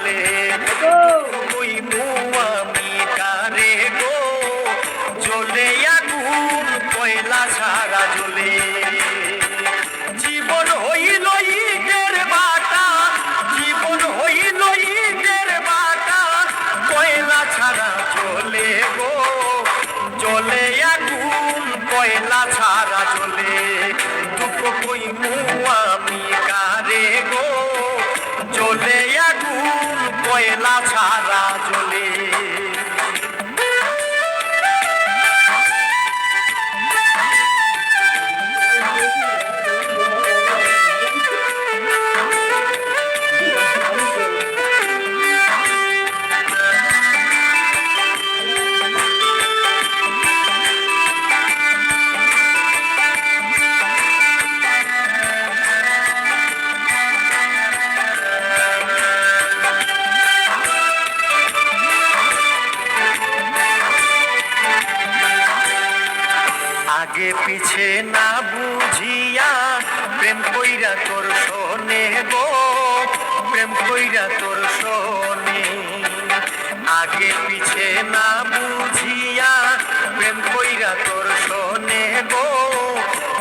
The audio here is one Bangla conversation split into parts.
জ্বলে কইমু আমি কারে গো জ্বলে আগুন কয়লা ছাড়া জ্বলে জীবন হইল ইটের বাটা জীবন হইল ইটের বাটা কয়লা ছাড়া জ্বলে গো জ্বলে আগুন কয়লা ছাড়া জ্বলে দুঃখ কইমু আমি কারে গো জ্বলে আগুন কয়লা ছাড়া জ্বলে আগে পিছে না বুঝিয়া প্রেম কইরা তোর শোনে গো প্রেম কইরা তোর শোনে আগে পিছে না বুঝিয়া প্রেম কইরা তোর শোনে গো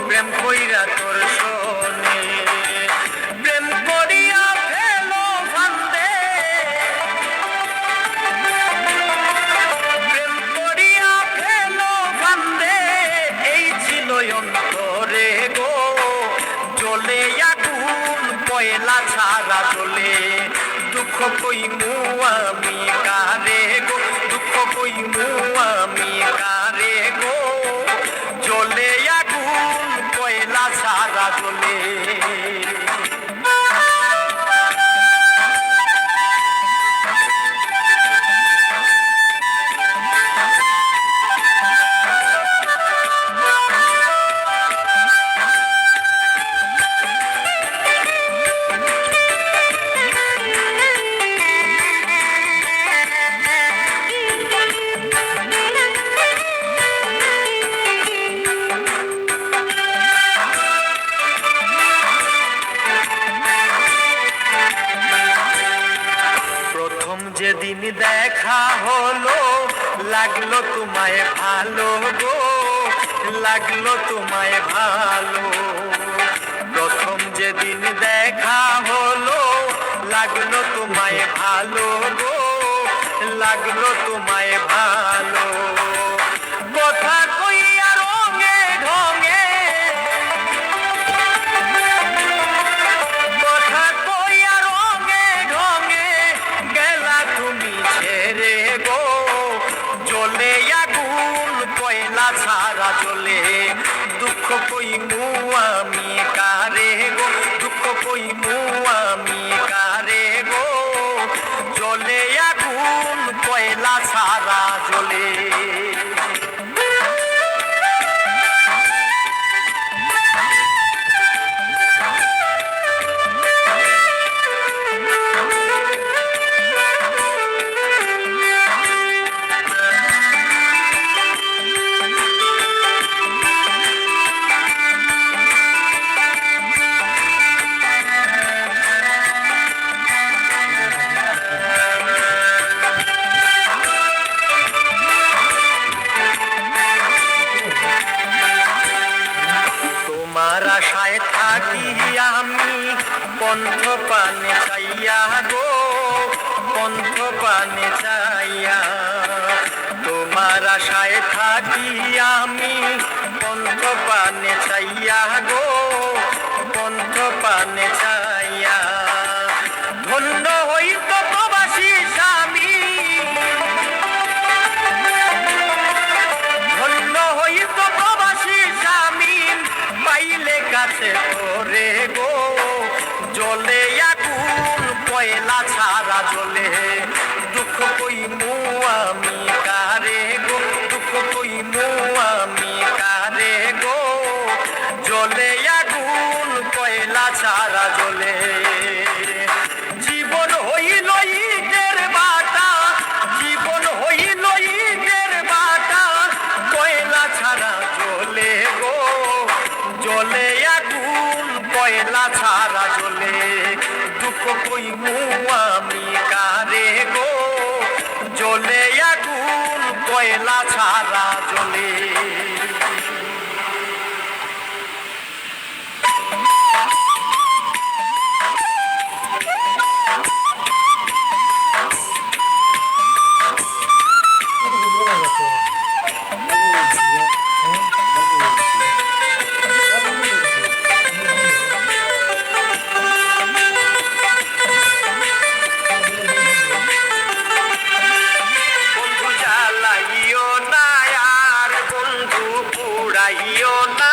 প্রেম কইরা তোর শোনে প্রেম করিয়া ফেলো ফান্দে প্রেম করিয়া ফেলো ফান্দে এই ছিল অন্তরে গো জ্বলে আগুন কয়লা ছাড়া জ্বলে দুঃখ কইমু আমি কারে গো দুঃখ কইমু আমি কারে গো জ্বলে আগুন কয়লা ছাড়া জ্বলে যেদিন দেখা হলো লাগলো তোমায় ভালো গো লাগলো তোমায় ভালো প্রথম যেদিন দেখা হলো লাগলো তোমায় ভালো গো লাগলো তোমায় ভালো কথা কইয়া রঙে ঢঙে কথা কইয়া রঙে ঢঙে গেলা তুমি ছেড়ে গো জ্বলে আগুন কয়লা ছাড়া জ্বলে দুঃখ কইমু আমি কারে গো দুঃখ কইমু আমি কারে গো জ্বলে আগুন কয়লা ছাড়া জ্বলে তোমার আশায় থাকি আমি পন্থ পানে চাইয়া গো পন্থ পানে চাইয়া তোমার আশায় থাকি আমি পন্থ পানে চাইয়া গো পন্থ পানে চাইয়া ধন্য হইত প্রবাসী স্বামী ধন্য হইত প্রবাসী স্বামী পাইলে কাছে তোরে গো জ্বলে আগুন কয়লা ছাড়া জ্বলে দুঃখ কইমু আমি কারে গো দুঃখ কইমু আমি কারে গো জ্বলে আগুন কয়লা ছাড়া জ্বলে জীবন হইল ইটের বাটা জীবন হইল ইটের বাটা কয়লা ছাড়া জ্বলে গো জ্বলে আগুন কয়লা ছাড়া জ্বলে দুঃখ কইমু